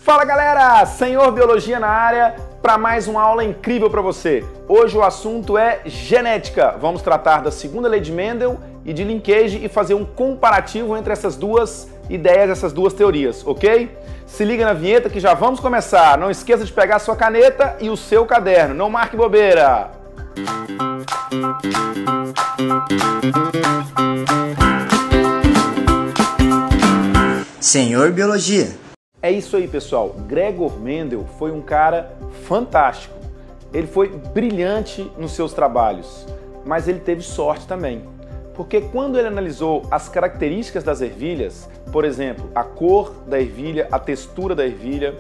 Fala galera, Senhor Biologia na área para mais uma aula incrível para você. Hoje o assunto é genética. Vamos tratar da segunda lei de Mendel e de linkage e fazer um comparativo entre essas duas ideias, essas duas teorias, ok? Se liga na vinheta que já vamos começar. Não esqueça de pegar a sua caneta e o seu caderno. Não marque bobeira. Senhor Biologia. É isso aí, pessoal. Gregor Mendel foi um cara fantástico. Ele foi brilhante nos seus trabalhos, mas ele teve sorte também. Porque quando ele analisou as características das ervilhas, por exemplo, a cor da ervilha, a textura da ervilha,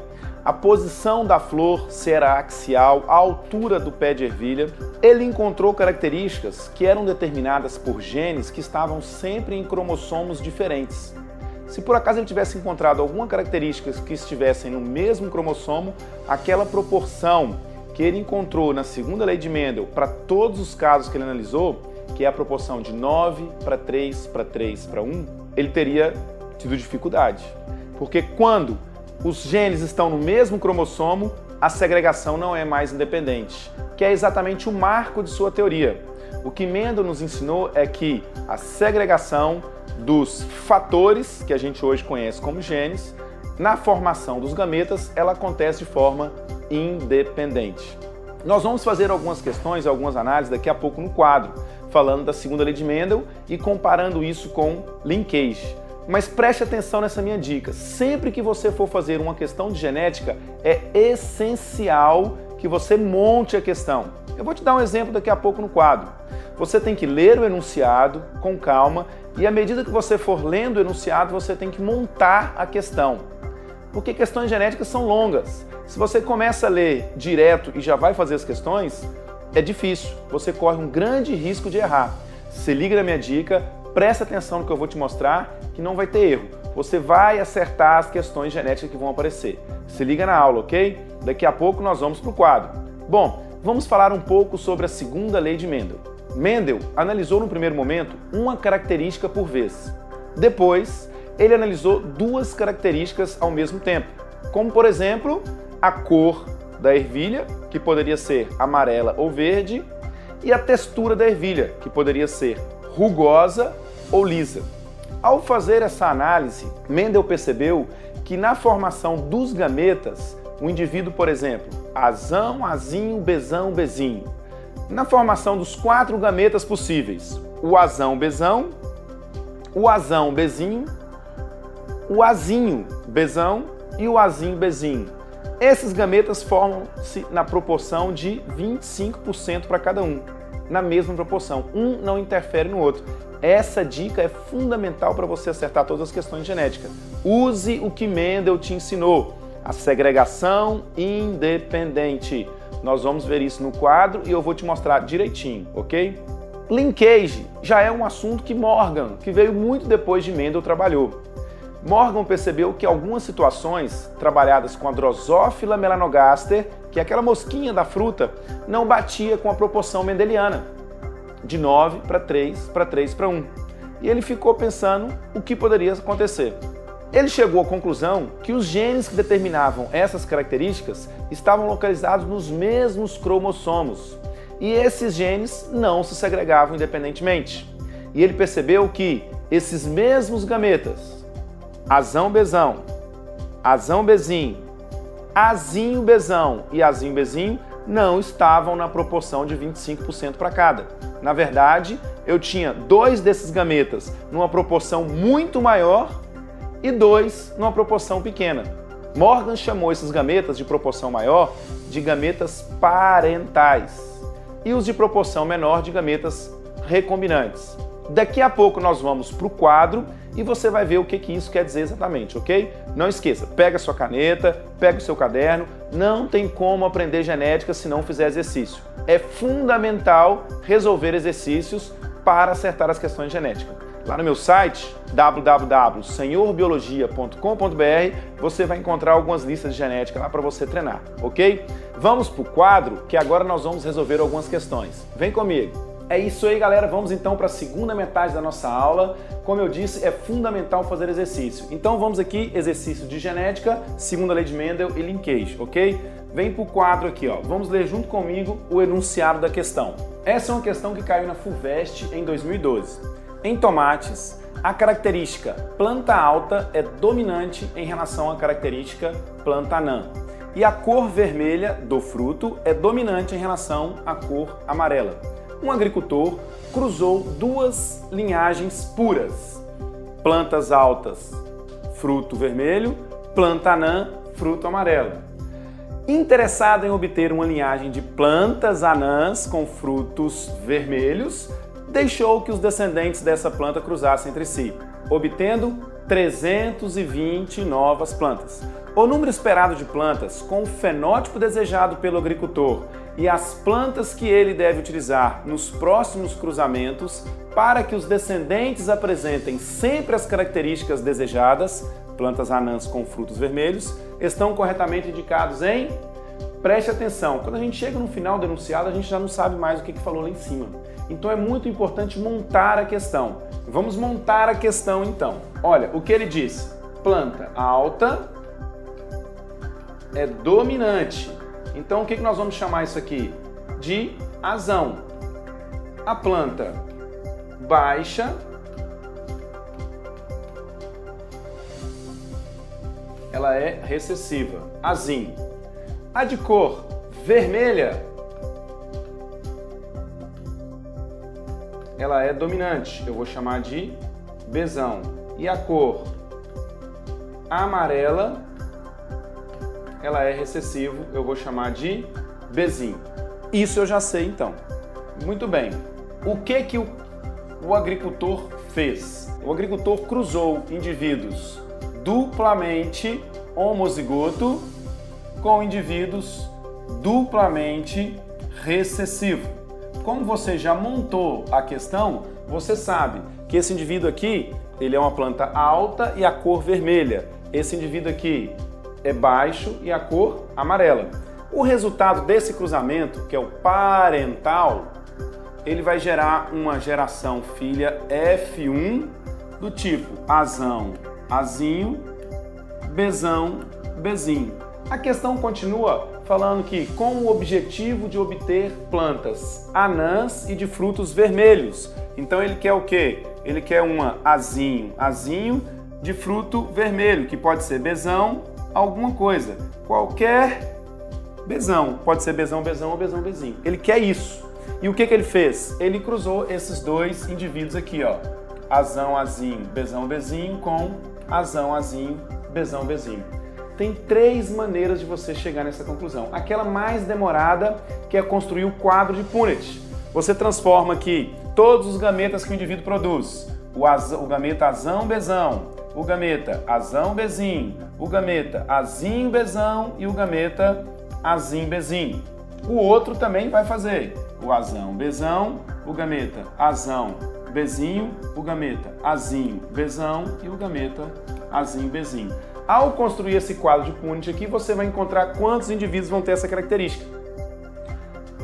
a posição da flor, se era axial, a altura do pé de ervilha, ele encontrou características que eram determinadas por genes que estavam sempre em cromossomos diferentes. Se por acaso ele tivesse encontrado alguma característica que estivessem no mesmo cromossomo, aquela proporção que ele encontrou na segunda lei de Mendel para todos os casos que ele analisou, que é a proporção de 9 para 3 para 3 para 1, ele teria tido dificuldade. Porque quando os genes estão no mesmo cromossomo, a segregação não é mais independente, que é exatamente o marco de sua teoria. O que Mendel nos ensinou é que a segregação dos fatores, que a gente hoje conhece como genes, na formação dos gametas, ela acontece de forma independente. Nós vamos fazer algumas questões, algumas análises daqui a pouco no quadro, falando da segunda lei de Mendel e comparando isso com linkage. Mas preste atenção nessa minha dica. Sempre que você for fazer uma questão de genética, é essencial que você monte a questão. Eu vou te dar um exemplo daqui a pouco no quadro. Você tem que ler o enunciado com calma e à medida que você for lendo o enunciado, você tem que montar a questão. Porque questões genéticas são longas. Se você começa a ler direto e já vai fazer as questões, é difícil. Você corre um grande risco de errar. Se liga na minha dica, presta atenção no que eu vou te mostrar, que não vai ter erro. Você vai acertar as questões genéticas que vão aparecer. Se liga na aula, ok? Daqui a pouco nós vamos para o quadro. Bom, vamos falar um pouco sobre a segunda lei de Mendel. Mendel analisou no primeiro momento uma característica por vez. Depois, ele analisou duas características ao mesmo tempo, como por exemplo, a cor da ervilha, que poderia ser amarela ou verde, e a textura da ervilha, que poderia ser rugosa ou lisa. Ao fazer essa análise, Mendel percebeu que na formação dos gametas, o indivíduo, por exemplo, azão, azinho, bezão, bezinho, na formação dos 4 gametas possíveis, o azão, bezão, o azão, bezinho, o azinho, bezão e o azinho, bezinho. Esses gametas formam-se na proporção de 25% para cada um, na mesma proporção. Um não interfere no outro. Essa dica é fundamental para você acertar todas as questões genéticas. Use o que Mendel te ensinou, a segregação independente. Nós vamos ver isso no quadro e eu vou te mostrar direitinho, ok? Linkage já é um assunto que Morgan, que veio muito depois de Mendel, trabalhou. Morgan percebeu que algumas situações trabalhadas com a Drosophila melanogaster, que é aquela mosquinha da fruta, não batia com a proporção mendeliana, de 9 para 3 para 3 para 1. E ele ficou pensando o que poderia acontecer. Ele chegou à conclusão que os genes que determinavam essas características estavam localizados nos mesmos cromossomos e esses genes não se segregavam independentemente. E ele percebeu que esses mesmos gametas, azão, bezão, azão, bezinho, azinho, bezão e azinho, bezinho, não estavam na proporção de 25% para cada. Na verdade, eu tinha 2 desses gametas numa proporção muito maior e 2 numa proporção pequena. Morgan chamou esses gametas de proporção maior de gametas parentais e os de proporção menor de gametas recombinantes. Daqui a pouco nós vamos para o quadro e você vai ver o que isso quer dizer exatamente, ok? Não esqueça, pega a sua caneta, pega o seu caderno, não tem como aprender genética se não fizer exercício. É fundamental resolver exercícios para acertar as questões genéticas. Lá no meu site, www.senhorbiologia.com.br, você vai encontrar algumas listas de genética lá para você treinar, ok? Vamos para o quadro, que agora nós vamos resolver algumas questões. Vem comigo! É isso aí, galera. Vamos então para a segunda metade da nossa aula. Como eu disse, é fundamental fazer exercício. Então vamos aqui, exercício de genética, segunda lei de Mendel e linkage, ok? Vem para o quadro aqui, ó. Vamos ler junto comigo o enunciado da questão. Essa é uma questão que caiu na FUVEST em 2012. Em tomates, a característica planta alta é dominante em relação à característica planta anã. E a cor vermelha do fruto é dominante em relação à cor amarela. Um agricultor cruzou duas linhagens puras, plantas altas, fruto vermelho, planta anã, fruto amarelo. Interessado em obter uma linhagem de plantas anãs com frutos vermelhos, deixou que os descendentes dessa planta cruzassem entre si, obtendo 320 novas plantas. O número esperado de plantas com o fenótipo desejado pelo agricultor e as plantas que ele deve utilizar nos próximos cruzamentos para que os descendentes apresentem sempre as características desejadas, plantas anãs com frutos vermelhos, estão corretamente indicados em... Preste atenção, quando a gente chega no final do enunciado, a gente já não sabe mais o que falou lá em cima. Então é muito importante montar a questão. Vamos montar a questão então. Olha, o que ele disse? Planta alta é dominante. Então o que nós vamos chamar isso aqui? De azão. A planta baixa ela é recessiva, azinho. A de cor vermelha ela é dominante, eu vou chamar de bezão. E a cor amarela ela é recessivo, eu vou chamar de bezinho. Isso eu já sei então. Muito bem. O que o agricultor fez? O agricultor cruzou indivíduos duplamente homozigoto com indivíduos duplamente recessivo. Como você já montou a questão, você sabe que esse indivíduo aqui, ele é uma planta alta e a cor vermelha. Esse indivíduo aqui é baixo e a cor amarela. O resultado desse cruzamento, que é o parental, ele vai gerar uma geração filha F1 do tipo azão, azinho, bezão, bezinho. A questão continua falando que com o objetivo de obter plantas anãs e de frutos vermelhos. Então ele quer o quê? Ele quer uma azinho, azinho de fruto vermelho, que pode ser bezão, alguma coisa. Qualquer bezão. Pode ser bezão, bezão ou bezão, bezinho. Ele quer isso. E o que ele fez? Ele cruzou esses dois indivíduos aqui, ó. Azão, azinho, bezão, bezinho com azão, azinho, bezão, bezinho. Tem três maneiras de você chegar nessa conclusão. Aquela mais demorada, que é construir o quadro de Punnett. Você transforma aqui todos os gametas que o indivíduo produz. O gameta azão, bezão, o gameta azão, bezinho, o gameta azinho, bezão e o gameta azinho, bezinho. O outro também vai fazer o azão, bezão, o gameta azão, bezinho, o gameta azinho, bezão e o gameta azinho, bezinho. Ao construir esse quadro de Punnett aqui, você vai encontrar quantos indivíduos vão ter essa característica.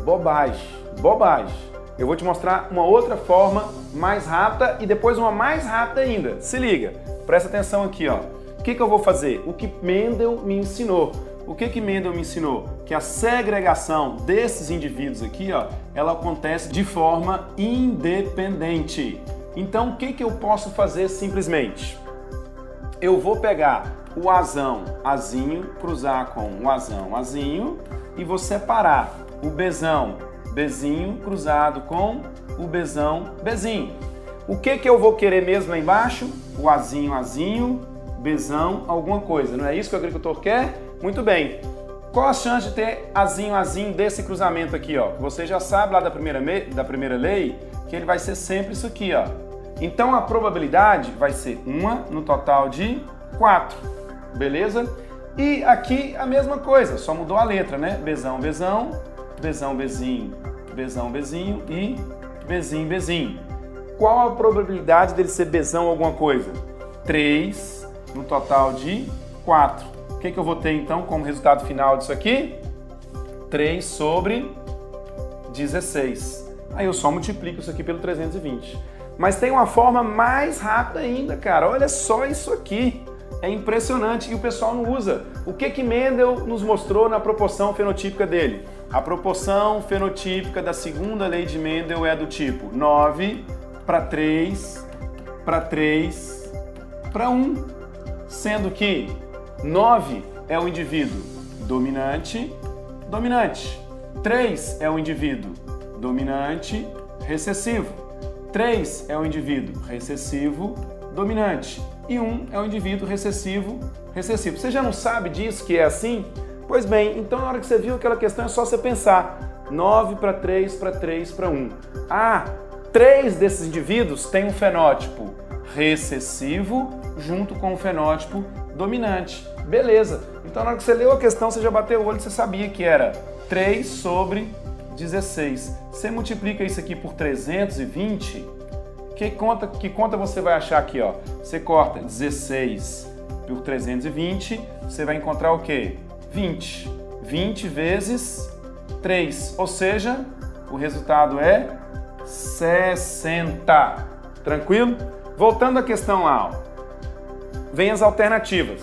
Bobagem, bobagem. Eu vou te mostrar uma outra forma mais rápida e depois uma mais rápida ainda. Se liga, presta atenção aqui, ó. O que eu vou fazer? O que Mendel me ensinou. O que Mendel me ensinou? Que a segregação desses indivíduos aqui, ó, ela acontece de forma independente. Então, o que eu posso fazer simplesmente? Eu vou pegar o azão, azinho, cruzar com o azão, azinho, e vou separar o bezão, bezinho, cruzado com o bezão, bezinho. O que eu vou querer mesmo lá embaixo? O azinho, azinho, bezão, alguma coisa. Não é isso que o agricultor quer? Muito bem. Qual a chance de ter azinho, azinho desse cruzamento aqui, ó? Você já sabe lá da primeira lei que ele vai ser sempre isso aqui, ó. Então a probabilidade vai ser 1 no total de 4, beleza? E aqui a mesma coisa, só mudou a letra, né? Bezão, bezão, bezão, bezinho, bezão, bezinho e bezinho, bezinho. Qual a probabilidade dele ser bezão alguma coisa? 3 no total de 4. O que eu vou ter então como resultado final disso aqui? 3 sobre 16. Aí eu só multiplico isso aqui pelo 320. Mas tem uma forma mais rápida ainda, cara. Olha só isso aqui. É impressionante e o pessoal não usa. O que Mendel nos mostrou na proporção fenotípica dele? A proporção fenotípica da segunda lei de Mendel é do tipo 9 para 3 para 3 para 1. Sendo que 9 é o indivíduo dominante, dominante. 3 é o indivíduo dominante, recessivo. 3 é o indivíduo recessivo, dominante. E 1 é o indivíduo recessivo, recessivo. Você já não sabe disso, que é assim? Pois bem, então na hora que você viu aquela questão é só você pensar 9 para 3 para 3 para 1. Ah, 3 desses indivíduos têm um fenótipo recessivo junto com o fenótipo dominante. Beleza. Então na hora que você leu a questão, você já bateu o olho e você sabia que era 3 sobre 16. Você multiplica isso aqui por 320, que conta você vai achar aqui, ó? Você corta 16 por 320, você vai encontrar o quê? 20. 20 vezes 3, ou seja, o resultado é 60. Tranquilo? Voltando à questão lá, ó. Vem as alternativas.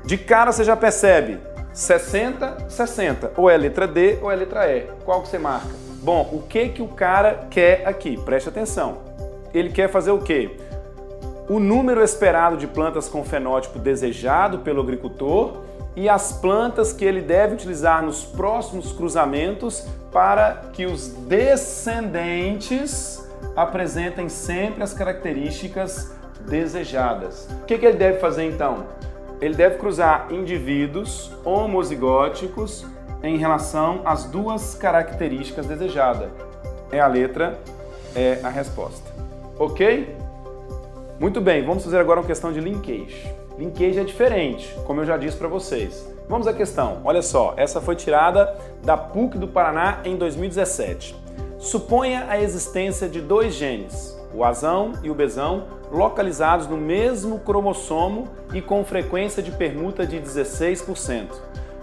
De cara você já percebe 60, 60. Ou é a letra D ou é a letra E. Qual que você marca? Bom, o que o cara quer aqui? Preste atenção. Ele quer fazer o quê? O número esperado de plantas com fenótipo desejado pelo agricultor e as plantas que ele deve utilizar nos próximos cruzamentos para que os descendentes apresentem sempre as características desejadas. O que ele deve fazer então? Ele deve cruzar indivíduos homozigóticos em relação às duas características desejadas. É a letra, é a resposta. Ok? Muito bem, vamos fazer agora uma questão de linkage. Linkage é diferente, como eu já disse para vocês. Vamos à questão. Olha só, essa foi tirada da PUC do Paraná em 2017. Suponha a existência de dois genes, o Azão e o Bzão, localizados no mesmo cromossomo e com frequência de permuta de 16%.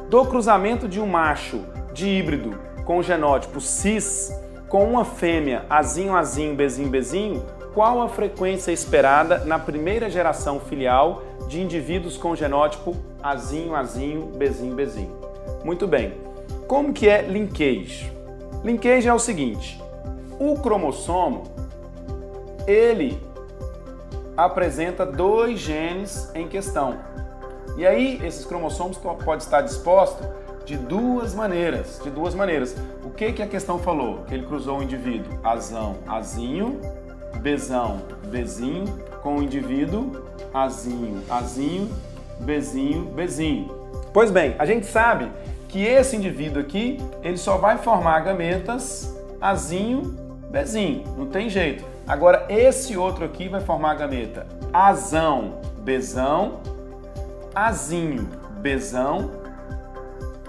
Do cruzamento de um macho de híbrido com genótipo cis com uma fêmea Azinho, Bzinho, qual a frequência esperada na primeira geração filial de indivíduos com genótipo Azinho, Bzinho? Muito bem. Como que é linkage? Linkage é o seguinte: o cromossomo, ele apresenta dois genes em questão. E aí, esses cromossomos podem estar dispostos de duas maneiras. O que a questão falou? Que ele cruzou o indivíduo Azão, Azinho, Bzão, Bzinho, com o indivíduo Azinho, Bzinho. Pois bem, a gente sabe que esse indivíduo aqui, ele só vai formar gametas Azinho, Bzinho, não tem jeito. Agora, esse outro aqui vai formar a gameta Azão, Bzão, Azinho, Bzão,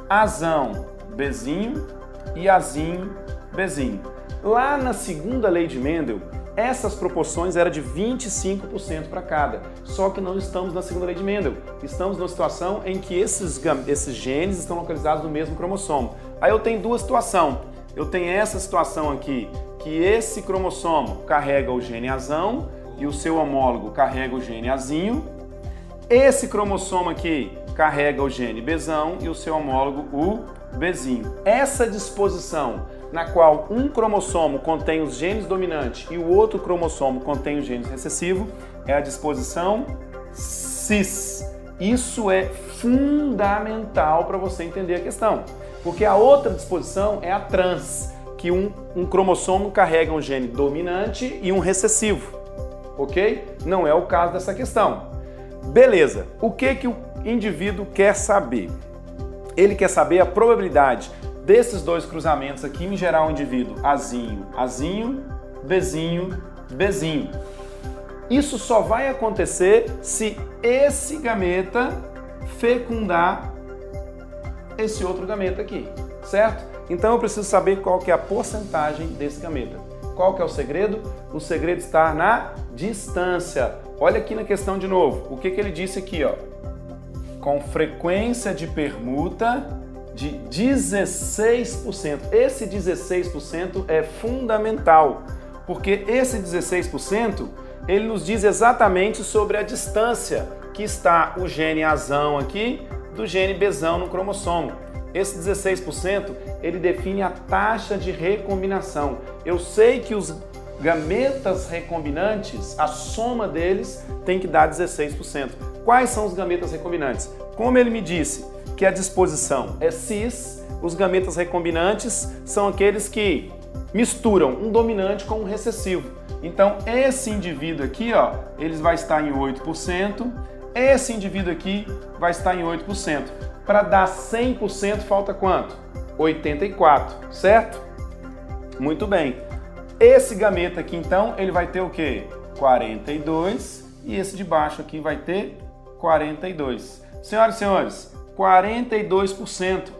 Azão, Bzinho e Azinho, Bzinho. Lá na segunda lei de Mendel, essas proporções eram de 25% para cada. Só que não estamos na segunda lei de Mendel. Estamos numa situação em que esses genes estão localizados no mesmo cromossomo. Aí eu tenho duas situações. Eu tenho essa situação aqui, que esse cromossomo carrega o gene Azão e o seu homólogo carrega o gene Azinho. Esse cromossomo aqui carrega o gene Bzão e o seu homólogo o Bzinho. Essa disposição na qual um cromossomo contém os genes dominantes e o outro cromossomo contém os genes recessivos é a disposição cis. Isso é fundamental para você entender a questão, porque a outra disposição é a trans, que um cromossomo carrega um gene dominante e um recessivo, ok? Não é o caso dessa questão. Beleza, o que o indivíduo quer saber? Ele quer saber a probabilidade desses dois cruzamentos aqui em gerar um indivíduo Azinho, Bzinho. Isso só vai acontecer se esse gameta fecundar esse outro gameta aqui, certo? Então eu preciso saber qual que é a porcentagem desse gameta. Qual que é o segredo? O segredo está na distância. Olha aqui na questão de novo. O que ele disse aqui, ó? Com frequência de permuta de 16%. Esse 16% é fundamental, porque esse 16% ele nos diz exatamente sobre a distância que está o gene Azão aqui do gene Bzão no cromossomo. Esse 16% ele define a taxa de recombinação. Eu sei que os gametas recombinantes, a soma deles tem que dar 16%. Quais são os gametas recombinantes? Como ele me disse que a disposição é cis, os gametas recombinantes são aqueles que misturam um dominante com um recessivo. Então, esse indivíduo aqui, ó, ele vai estar em 8%, esse indivíduo aqui vai estar em 8%. Para dar 100%, falta quanto? 84, certo? Muito bem. Esse gameta aqui, então, ele vai ter o quê? 42, e esse de baixo aqui vai ter 42. Senhoras e senhores, 42%.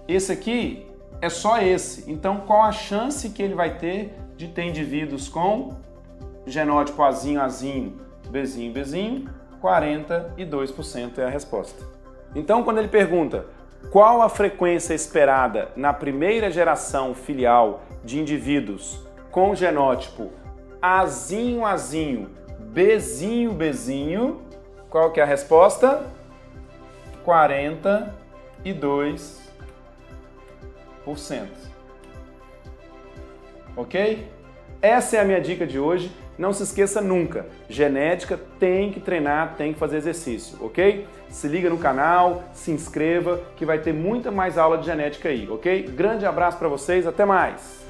Esse aqui é só esse. Então, qual a chance que ele vai ter de ter indivíduos com genótipo Azinho, Azinho, Bzinho, Bzinho? 42% é a resposta. Então, quando ele pergunta qual a frequência esperada na primeira geração filial de indivíduos com genótipo Azinho, Azinho, Bzinho, Bzinho, qual que é a resposta? 42%. Ok? Essa é a minha dica de hoje. Não se esqueça nunca, genética tem que treinar, tem que fazer exercício, ok? Se liga no canal, se inscreva, que vai ter muita mais aula de genética aí, ok? Grande abraço para vocês, até mais!